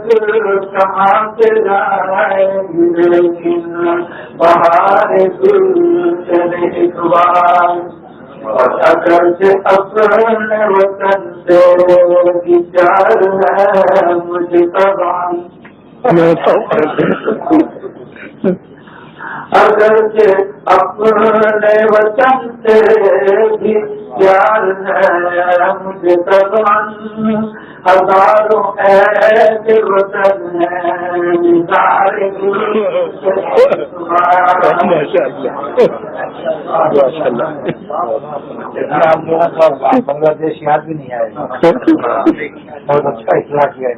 کہاں سے لائیں گے لیکن بہار گلشن اقبال اور اگرچہ اپنے وطن سے بیچار ہے مجھے تبان اگرچہ اپنے وطن سے بھی پیار ہے مجھے تبان ہزاروں ایسے وطن ہیں نثار بنگلہ دیش یاد بھی نہیں آئے گا. بہت اچھا اصلاح کیا ہے.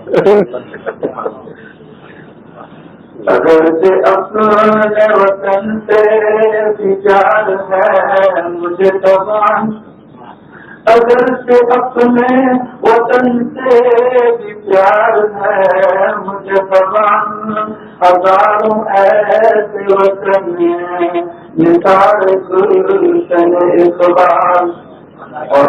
اگرچہ اپنے وطن سے بھی پیار ہے مجھے تبان اگرچہ اپنے وطن سے بھی پیار ہے مجھے تبان ہزاروں ایسے وطن ہیں نثار گلشن اقبال اور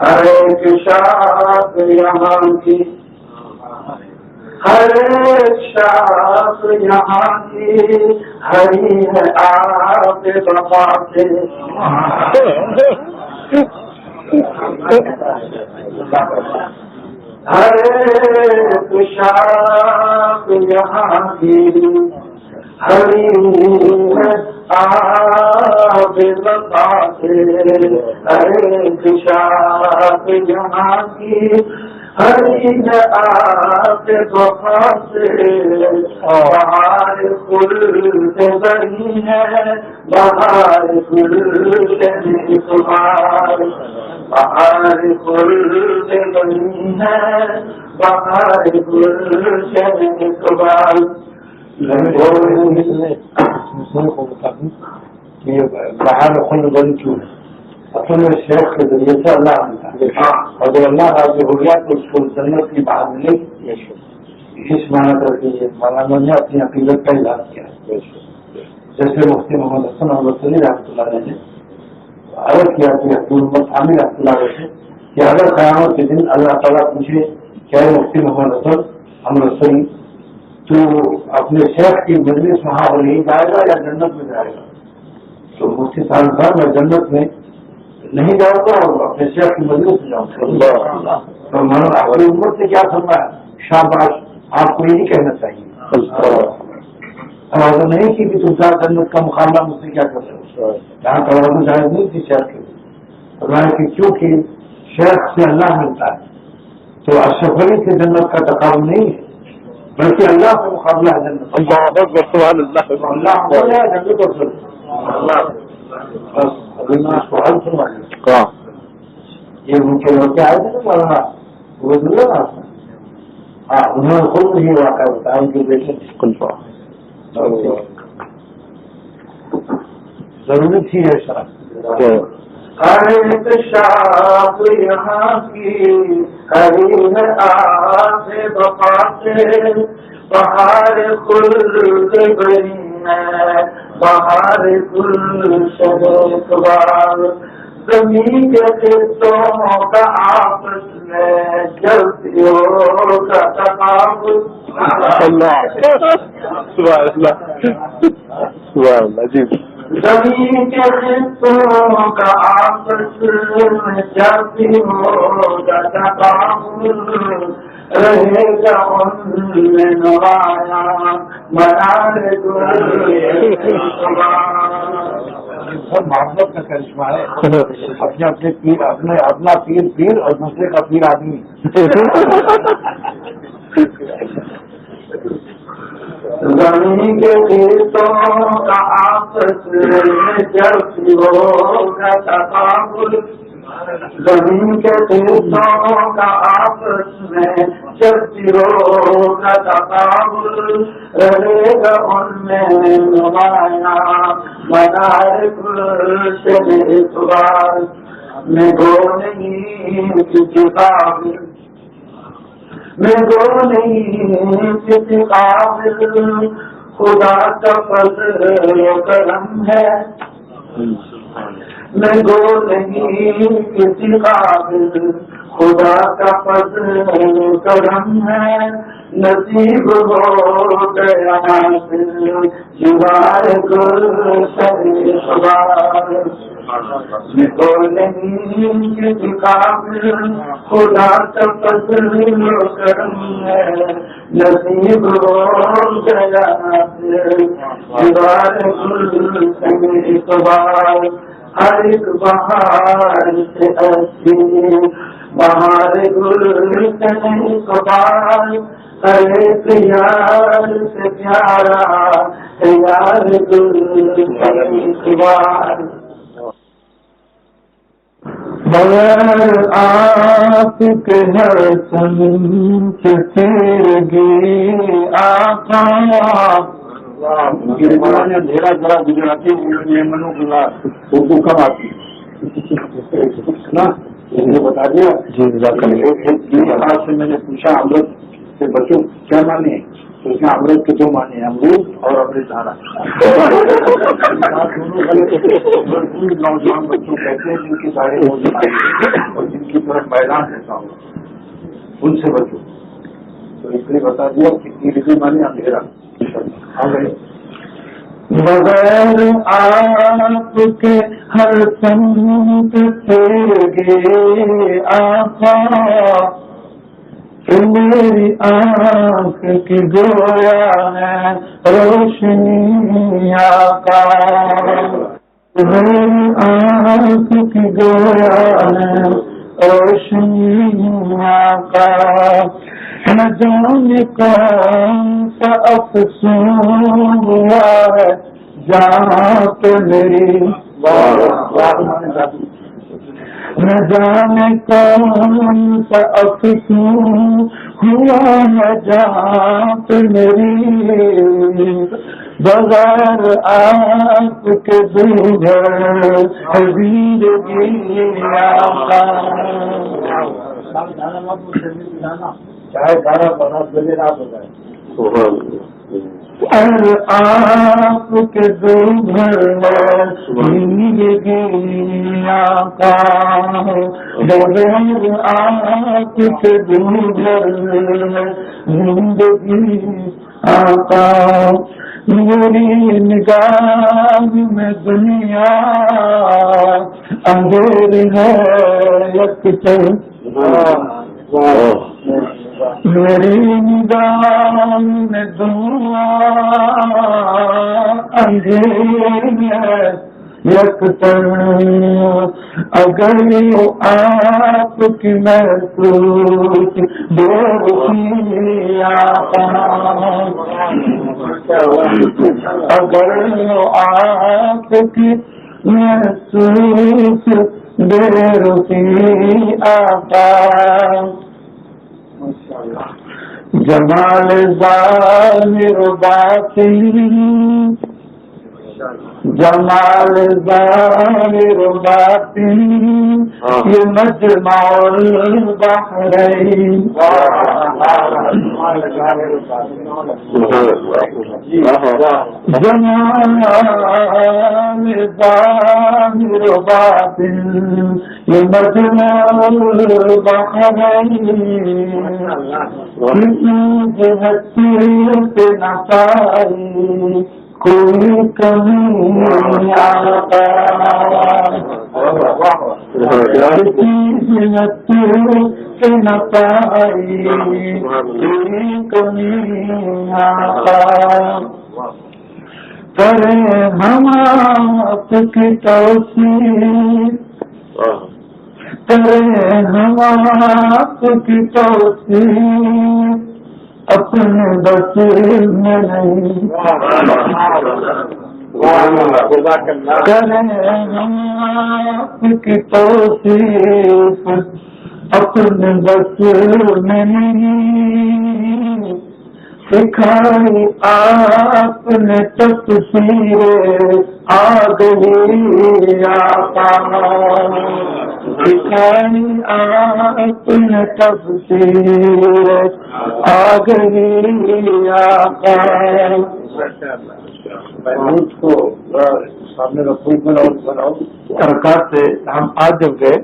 ہر ایک شاخ یہاں کی ہر ایک شاخ یہاں کی ہری ہے آپ وفا سے ہر ایک شاخ یہاں کی ہری ہے آپ وفا سے ہر ایک شاخ یہاں کی ہری ہے آپ وفا سے بہار گل سے بڑی ہے بہار گل سے اقبال بہار گل سے بڑی ہے بہار گل سے اقبال. کو بتا دوں کہ بہار خون بن کیوں ہے اپنے شیخ کے ذریعے سے اللہ ملتا ہے اور جب اللہ راضی ہو گیا تو اس کو جنت کی بات ملے. اس معنی کر کے مولانا نے اپنی عقیدت کا اظہار کیا جیسے مفتی محمد حسن احمد صلی رحمۃ اللہ علیہ نے عرض کیا کہ محمد عامر رحمۃ اللہ علیہ سے کہ اگر قیامت کے دن اللہ تعالیٰ پوچھے کیا مفتی محمد حسن احمد صلی تو اپنے شیخ کی مجلس وہاں نہیں جائے گا یا جنت میں جائے گا؟ تو مفتی صاحب میں جنت میں نہیں جاؤں گا اور اپنے شیخ کی مجلس میں جاؤں گا. تو میں نے اپنی امت سے کیا فرمایا شاباش آپ کو یہی کہنا چاہیے. توازن نہیں کی کہ تم چار جنت کا مقابلہ مجھ سے کیا کر سکتے ہو. جہاں توازن جائز نہیں تھی شیخ کے فرمایا کہ کیونکہ شیخ سے اللہ ملتا ہے تو اشرف علی سے جنت کا تقابل نہیں ہے بلکہ اللہ سے مقابلہ ہے جنت. اللہ جنت اور سوال سنوا یہ مجھے لوگ کے آئے تھے نا مولانا وہ دلّا نا ہاں انہوں نے خود مجھے واقعہ بتایا ان کے بیٹے ضروری تھی ہے شرح. ہر ایک شاخ یہاں کی ہری ہے آب وفا سے، بہار خلد بنی ہے بہار گلشن اقبال. زمین کے خطوں کا آپس میں جلتی ہوگا تقابل. زمین کے خطوں کا آپس میں جلتی ہوگا تقابل. رہے گا ان میں نوایا منار گل. سب محبت کا کرشمہ ہے. اپنے اپنے پیر اپنا پیر اور دوسرے کا پیر آدمی. زمین کے خطوں کا آپس میں جلتی ہوگا تقابل. زمین کے خطوں کا آپس میں جلتی ہوگا تقابل. رہے گا ان میں نمایاں منار گلشن اقبال. میں گو نہیں کسی قابل، میں گو نہیں کسی قابل، خدا کا فضل و کرم ہے. میں گو نہیں کسی قابل، خدا کا فضل و کرم ہے. نصیب ہو گیا جوار گلشن اقبال. میں گو نہیں کسی قابل، خدا کا فضل و کرم ہے. نصیب ہو گیا جوار گلشن اقبال. ہر ایک بہار سے اچھی بہار گلشن اقبال. ہر ایک یار سے پیارا ہے یار گلشن اقبال. بغیر آپ کے ہر سن سے تیرگی آقا. اندھیرا ذرا گجراتی منو کی بات اردو کم آتی نا. یہ بتا دیا. سے میں نے پوچھا امرت سے بچوں کیا مانے ہیں تو اس میں امرت کے دو مانے ہیں، امرود اور امرتدھارا. نوجوان بچوں کہتے ہیں جن کی سارے موجود اور جن کی طرف میدان رہتا ہوں ان سے بچوں. تو اس لیے بتا دیا کہ تیرگی مانے اندھیرا. بغیر آپ کے ہر سمت تیرگی آقا. میری آنکھ کی گویا ہے روشنی آقا. میری آنکھ کی گویا ہے روشنی آقا. نہ جانے کون سا افسون ہوا ہے جہاں پہ میری نہ جانے کون سا افسون ہوا ہے جہاں پہ میری. بغیر آپ کے دوبھر زندگی آقا. چاہے 12-15 بجے رات ہو جائے. آپ کے دوبھر زندگی آقا. بغیر آپ کے دوبھر زندگی آقا. میری نگاہ میں دنیا اندھیر ہے یکسر. میری نگاہ میں دنیا اندھیر ہے یکسر. اگر آپ کی محسوس بے روشنی آقا. اگر آپ کی محسوس بے روشنی آقا. جمال ظاہر باطن جمال ظاہر باطن یہ مجمع البحرین جمال ظاہر باطن یہ مجمع البحرین جہتی نہ پائی کوئی کمی آتا سے نہ پائی کوئی کمی آتا کرے ہم آپ کی توصیف کرے ہم آپ کی توصیف اپنے بس میں نہیں کریں ہم آپ کی توصیف اپنے بس میں نہیں سکھائی آپ نے تفسیر آ گئی آقا سکھائی آپ نے تفسیر آ گئی آقا کو سامنے رسول بناؤ حرکات سے ہم آج جب گئے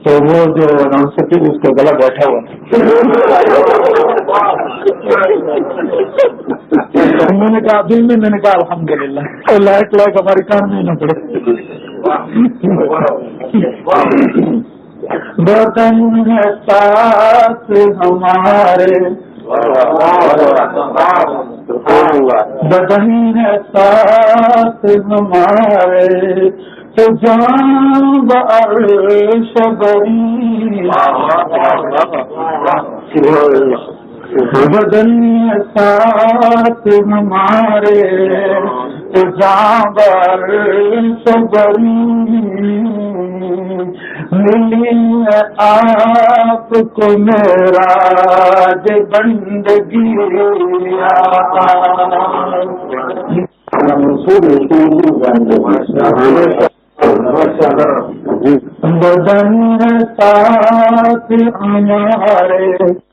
تو وہ جو اناؤنسر تھی اس کا گلا بیٹھا ہوا میں نے کہا دل میں نے کہا الحمدللہ لائق ہماری کام نہیں نہ پڑے بدن ہے ساتھ ہمارے بدن ہے ساتھ ہمارے تو جان بعرش بری بدن ہے ساتھ ہمارے تو جان بعرش بری ملی آپ کو معراج بندگی بدن ساتھ ہمارے